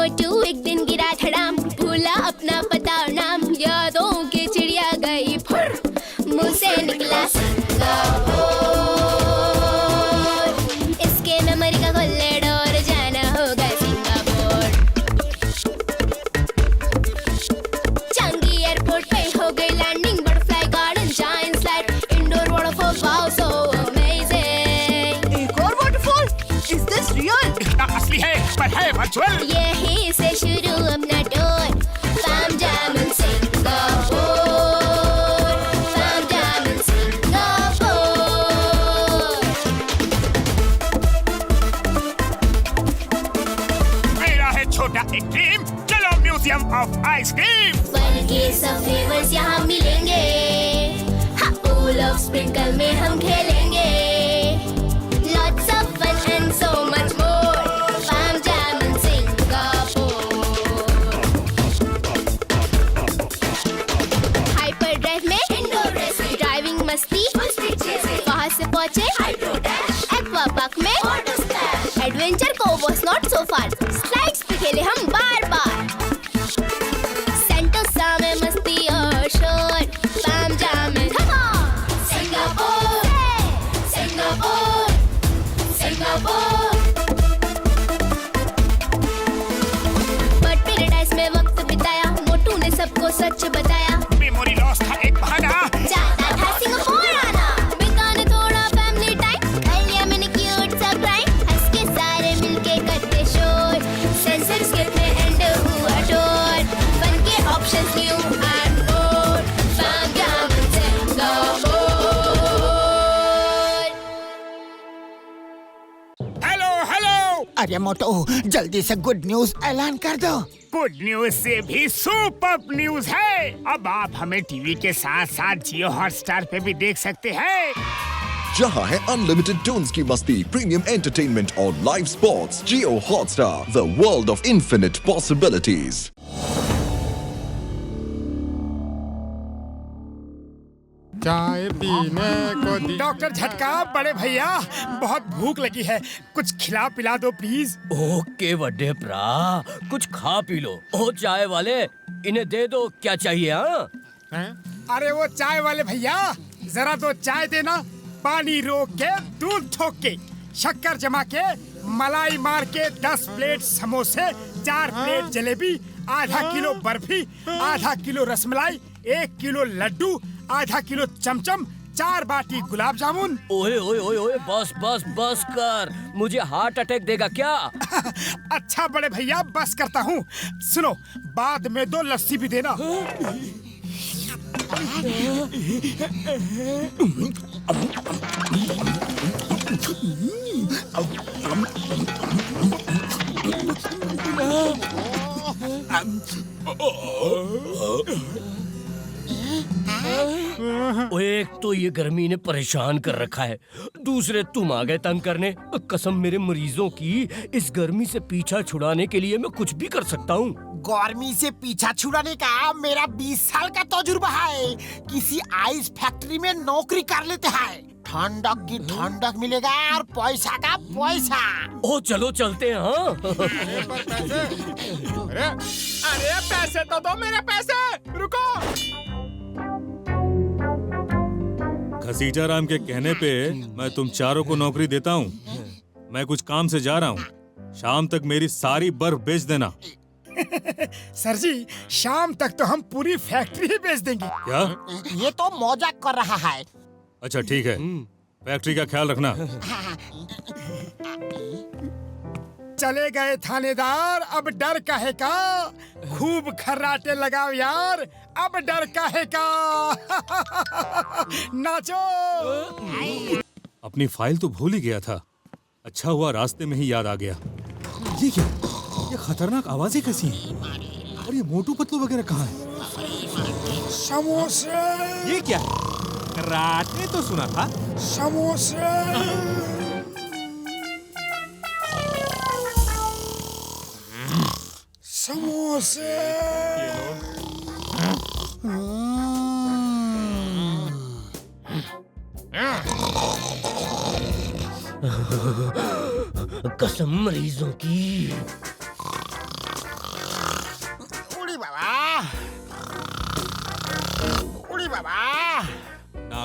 मोटू एक दिन गिरा धड़ाम, भूला अपना पता और नाम, यादों की चिड़िया गई फुर, मुंह से निकला सिंगापुर। इसके मेमोरी का खोलने डोर, जाना होगा सिंगापुर। चांगी एयरपोर्ट पे हो गई landing, butterfly garden, giant slide, indoor waterfall, wow so amazing. एक और वाटरफॉल? Is this real? इतना असली है पर है वर्चुअल। यहीं से शुरू अपना tour, farm jam in Singapore, farm jam in Singapore. मेरा है छोटा एक ड्रीम, चलो म्यूजियम ऑफ आइसक्रीम। फल के सब फ्लेवर्स यहाँ मिलेंगे, हाँ पूल ऑफ स्प्रिंकल में हम खेलेंगे। Lots of fun and so much more, Farm Jam in Singapore। Hyper drive में इंडोर रेसिंग, ड्राइविंग मस्ती, वहाँ से पहुँचे हाइड्रो डैश, एक्वा पार्क में वाटर स्प्लैश, एडवेंचर को was not so far, slides पे खेले हम बार बार। सेंटोसा में मस्ती और शोर, Farm Jam in Singapore, Singapore, Singapore. Bird paradise में वक्त बिताया, मोटू ने सबको सच बताया, मेमोरी लॉस था एक बहाना, चाहता था सिंगापुर आना। बिताने थोड़ा फैमिली टाइम, कर लिया मैंने क्यूट सा क्राइम, हंस के सारे मिलके करते शोर, सेंसर स्किप में एंड हुआ टूर, फन के options new and more, farm jam in Singapore. Hello hello. अरे मोटू, जल्दी से गुड न्यूज ऐलान कर दो। गुड न्यूज से भी सुपर न्यूज है, अब आप हमें टीवी के साथ साथ जियो हॉटस्टार पे भी देख सकते हैं। जहां है अनलिमिटेड टून्स की मस्ती, प्रीमियम एंटरटेनमेंट और live sports. Jio Hotstar, the world of infinite possibilities. चाय पीने को डॉक्टर झटका, बड़े भैया बहुत भूख लगी है, कुछ खिला पिला दो प्लीज। ओके बड़े भरा, कुछ खा पी लो। ओ चाय वाले, इन्हें दे दो, क्या चाहिए? हाँ अरे वो चाय वाले भैया, जरा तो चाय देना, पानी रोक के, दूध ठोक के, शक्कर जमा के, मलाई मार के 10 प्लेट समोसे, 4 प्लेट जलेबी, आधा किलो बर्फी, आधा किलो रसमलाई, 1 किलो लड्डू, आधा किलो चमचम, 4 बाटी गुलाब जामुन। ओए ओए ओए ओए, बस बस बस कर, मुझे हार्ट अटैक देगा क्या? अच्छा बड़े भैया, बस करता हूँ। सुनो, बाद में 2 लस्सी भी देना। ओए, एक तो ये गर्मी ने परेशान कर रखा है, दूसरे तुम आ गए तंग करने। कसम मेरे मरीजों की, इस गर्मी से पीछा छुड़ाने के लिए मैं कुछ भी कर सकता हूँ। गर्मी से पीछा छुड़ाने का मेरा 20 साल का तजुर्बा है। किसी आइस फैक्ट्री में नौकरी कर लेते हैं, ठंडक की ठंडक मिलेगा और पैसा का पैसा। ओ चलो चलते हैं। हाँ अरे पैसे तो दो, मेरे पैसे। रुको। घसीटा राम के कहने पे मैं तुम चारों को नौकरी देता हूँ। मैं कुछ काम से जा रहा हूँ, शाम तक मेरी सारी बर्फ बेच देना। सर जी, शाम तक तो हम पूरी फैक्ट्री ही बेच देंगे। क्या? ये तो मजाक कर रहा है। अच्छा ठीक है, फैक्ट्री का ख्याल रखना। चले गए थानेदार, अब डर काहे का, खूब खर्राटे लगाओ यार, अब डर काहे का। नाचो। अपनी फाइल तो भूल ही गया था, अच्छा हुआ रास्ते में ही याद आ गया। ये क्या, ये खतरनाक आवाजें कैसी हैं? और ये मोटू पतलू वगैरह कहाँ है? समोसे। ये क्या? कराटे तो सुना था। समोसे। समोसे। कसम मरीजों की।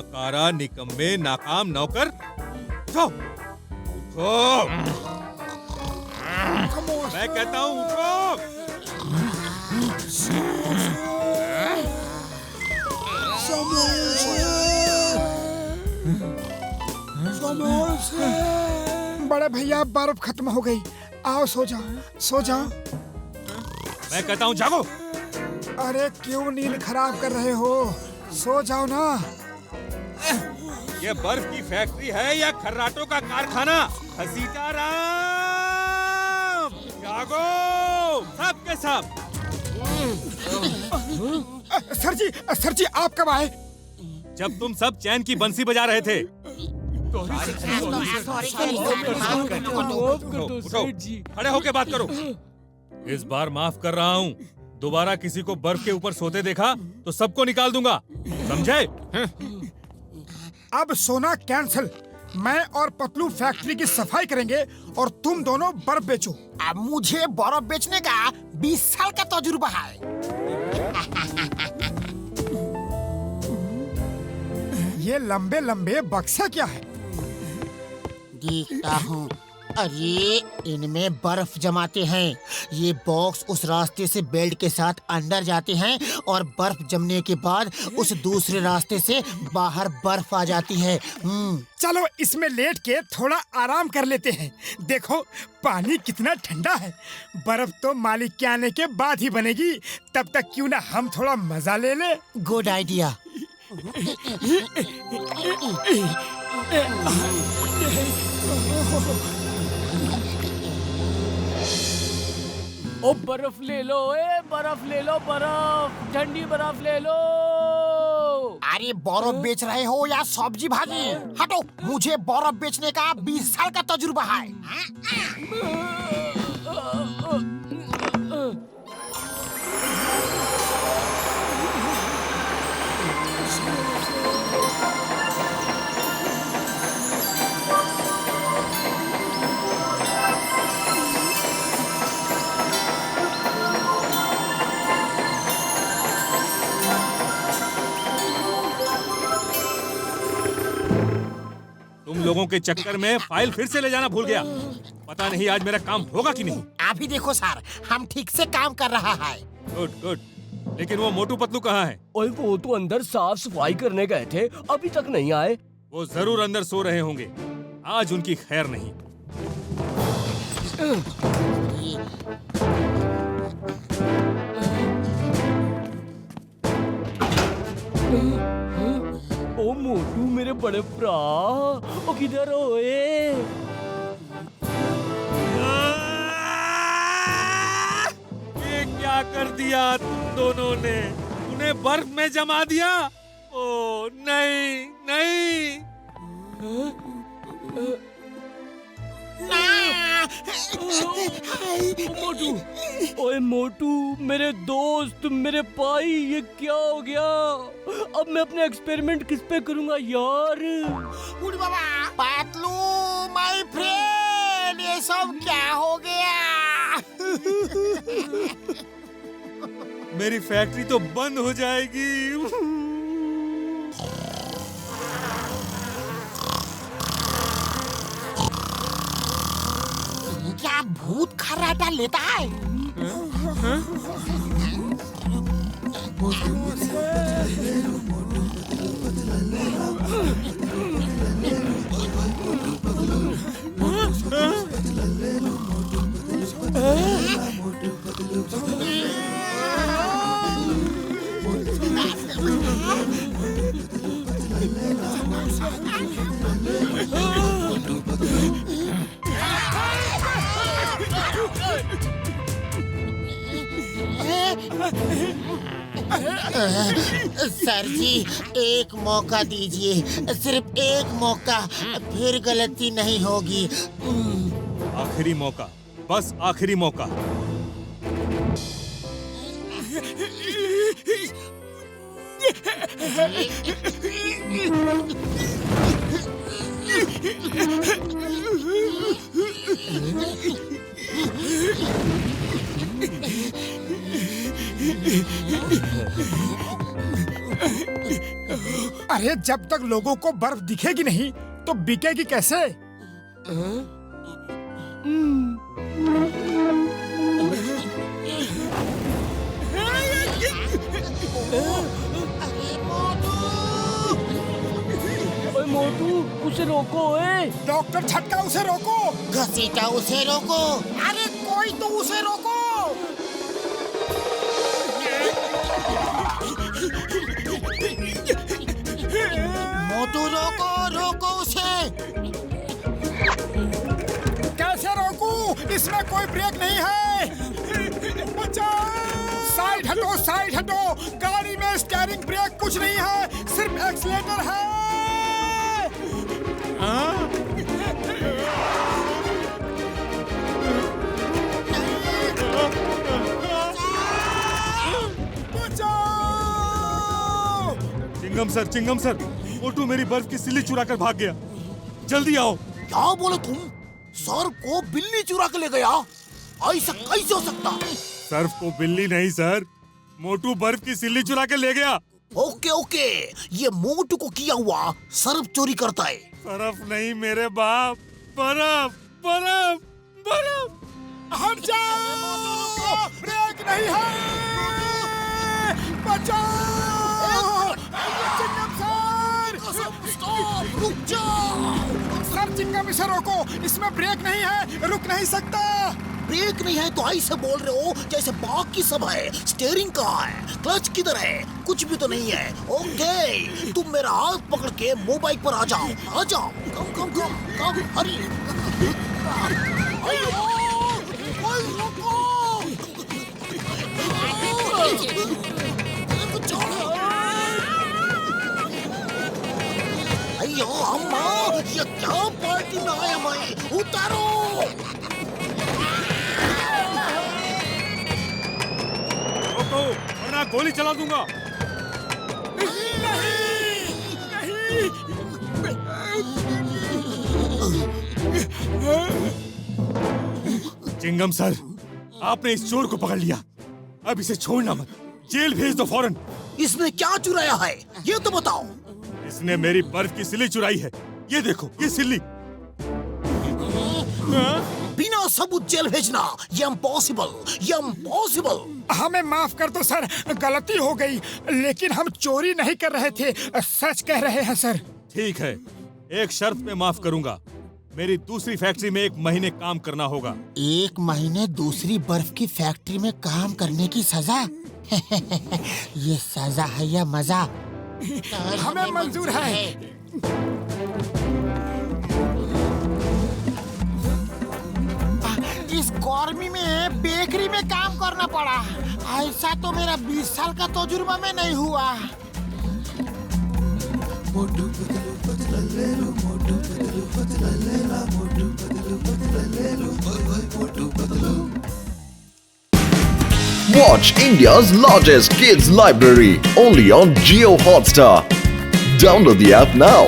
नाकारा, निकम्मे, नाकाम नौकर, उठो, उठो। मैं कहता हूँ उठो। बड़े भैया बर्फ खत्म हो गई, आओ सो जाओ, सो जाओ। मैं कहता हूँ जागो। अरे क्यों नींद खराब कर रहे हो, सो जाओ ना। ये बर्फ की फैक्ट्री है या खर्राटों का कारखाना? घसीटा राम, जागो सब के सब। सर जी आप कब आए? जब तुम सब चैन की बंसी बजा रहे थे। उठो, खड़े होके बात करो। इस बार माफ कर रहा हूँ, दोबारा किसी को बर्फ के ऊपर सोते देखा तो सबको निकाल दूंगा, समझे? अब सोना कैंसिल, मैं और पतलू फैक्ट्री की सफाई करेंगे और तुम दोनों बर्फ बेचो। अब मुझे बर्फ बेचने का 20 साल का तजुर्बा है। ये लंबे लंबे बक्से क्या है? देखता हूँ। अरे इनमें बर्फ जमाते हैं। ये बॉक्स उस रास्ते से बेल्ट के साथ अंदर जाते हैं और बर्फ जमने के बाद उस दूसरे रास्ते से बाहर बर्फ आ जाती है। चलो इसमें लेट के थोड़ा आराम कर लेते हैं। देखो पानी कितना ठंडा है। बर्फ तो मालिक के आने के बाद ही बनेगी, तब तक क्यों ना हम थोड़ा मजा ले ले। Good idea. ओ बर्फ ले लो, बर्फ ले लो, बर्फ, ठंडी बर्फ ले लो। अरे बर्फ बेच रहे हो या सब्जी भाजी? हटो, मुझे बर्फ बेचने का 20 साल का तजुर्बा है। तुम लोगों के चक्कर में फाइल फिर से ले जाना भूल गया। पता नहीं आज मेरा काम होगा कि नहीं। आप ही देखो सर, हम ठीक से काम कर रहा है। Good good. लेकिन वो मोटू पतलू कहाँ है? ओए वो तो अंदर साफ सफाई करने गए थे, अभी तक नहीं आए। वो जरूर अंदर सो रहे होंगे, आज उनकी खैर नहीं। ओ मोटू मेरे बड़े भरा, ओ किधर हो ये? ये क्या कर दिया तुम दोनों ने? उन्हें बर्फ में जमा दिया? ओ नहीं नहीं। मोटू, ओए मोटू मेरे दोस्त, मेरे भाई, ये क्या हो गया? अब मैं अपने एक्सपेरिमेंट किस पे करूंगा यार? उड़ बाबा, पतलू माय फ्रेंड, ये सब क्या हो गया? मेरी फैक्ट्री तो बंद हो जाएगी। क्या भूत खर्राटा लेता है? सर जी एक मौका दीजिए, सिर्फ एक मौका, फिर गलती नहीं होगी। आखिरी मौका, बस आखिरी मौका। अरे जब तक लोगों को बर्फ दिखेगी नहीं तो बिकेगी कैसे? ओए मोटू, उसे रोको ए। डॉक्टर छटका, उसे रोको। घसीटा, उसे रोको। अरे कोई तो उसे रोको। मोटू रोको, रोको उसे। कैसे रोकूं? इसमें कोई ब्रेक नहीं है। बचाओ! साइड हटो, साइड हटो। गाड़ी में स्टीयरिंग ब्रेक कुछ नहीं है, सिर्फ एक्सीलेटर है। बचाओ! चिंगम सर, मोटू मेरी बर्फ की सिल्ली चुरा कर भाग गया। जल्दी आओ। क्या बोले तुम? सर को बिल्ली चुरा के ले गया? ऐसा कैसे हो सकता? सर्फ को बिल्ली नहीं सर, मोटू बर्फ की सिल्ली चुरा के ले गया। ओके ओके, ये मोटू को किया हुआ सर्फ चोरी करता है। बर्फ नहीं मेरे बाप, बर्फ बर्फ बर्फ। हट जाओ! ब्रेक नहीं है। बचाओ! चिंगम सर! स्टॉप, रुक जाओ। सर चिंगम, इसे रोको, इसमें ब्रेक नहीं है, रुक नहीं सकता। ब्रेक नहीं है तो ऐसे बोल रहे हो जैसे बाकी सब है। स्टीयरिंग कहाँ है? क्लच किधर है? कुछ भी तो नहीं है। ओके, तुम मेरा हाथ पकड़ के मोबाइल पर आ जाओ, आ जाओ। कम कम कम कम, हरी। अयो, ओए रुको। अयो अम्मा, ये क्या पार्टी में आया मैं? उतारो। रोको वरना गोली चला दूंगा। चिंगम सर, आपने इस चोर को पकड़ लिया, अब इसे छोड़ना मत, जेल भेज दो फौरन। इसने क्या चुराया है ये तो बताओ। इसने मेरी बर्फ की सिल्ली चुराई है। ये देखो, ये सिल्ली। बिना सबूत जेल भेजना, ये इम्पॉसिबल, ये इम्पॉसिबल। हमें माफ कर दो सर, गलती हो गई, लेकिन हम चोरी नहीं कर रहे थे, सच कह रहे हैं सर। ठीक है, एक शर्त पे माफ करूंगा। मेरी दूसरी फैक्ट्री में 1 महीने काम करना होगा। 1 महीने दूसरी बर्फ की फैक्ट्री में काम करने की सजा? ये सजा है या मजा? हमें मंजूर है। इस गर्मी में बेकरी में काम करना पड़ा। ऐसा तो मेरा 20 साल का तजुर्बा में नहीं हुआ। Watch India's largest kids library only on Jio Hotstar. Download the app now.